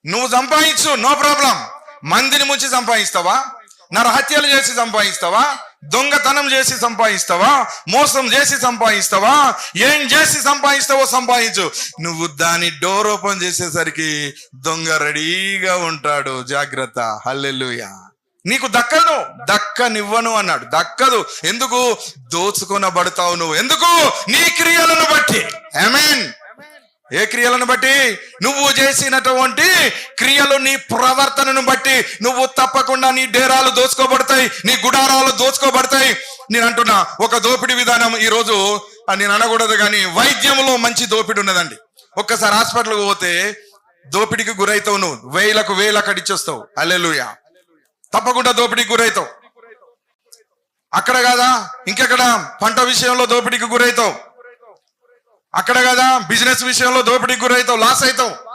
నువ్వు సంపాదించు, no problem. మందిని ముంచి సంపాదిస్తావా? నరహత్యలు చేసి సంపాదిస్తావా? దొంగతనం చేసి సంపాదిస్తావా? మోసం చేసి సంపాదిస్తావా? ఏం చేసి సంపాదిస్తావో సంపాదించు. నువ్వు దాని డోర్ ఓపెన్ చేసేసరికి దొంగ రెడీగా ఉంటాడు. జాగ్రత్త. హల్లెలూయా. నీకు దక్కనివ్వను అన్నాడు. దక్కదు. ఎందుకు? దోచుకొనబడతావు నువ్వు. ఎందుకు? నీ క్రియలను బట్టి. ఆమేన్. ఏ క్రియలను బట్టి? నువ్వు చేసినటువంటి క్రియలు, నీ ప్రవర్తనను బట్టి నువ్వు తప్పకుండా నీ డేరాలు దోచుకోబడతాయి, నీ గుడారాలు దోచుకోబడతాయి. నేను అంటున్నా, ఒక దోపిడీ విధానం ఈరోజు నేను అనకూడదు కానీ వైద్యంలో మంచి దోపిడీ ఉన్నదండి. ఒక్కసారి హాస్పిటల్కి పోతే దోపిడీకి గురైతావు. నువ్వు వేలు అక్కడ ఇచ్చేస్తావు. హల్లెలూయా. తప్పకుండా దోపిడీకి గురైతావు. అక్కడ కాదా, ఇంకెక్కడ? పంట విషయంలో దోపిడీకి గురైతావు. అక్కడ కదా బిజినెస్ విషయంలో దోపిడీకి గురైతావు, లాస్ అవుతావు.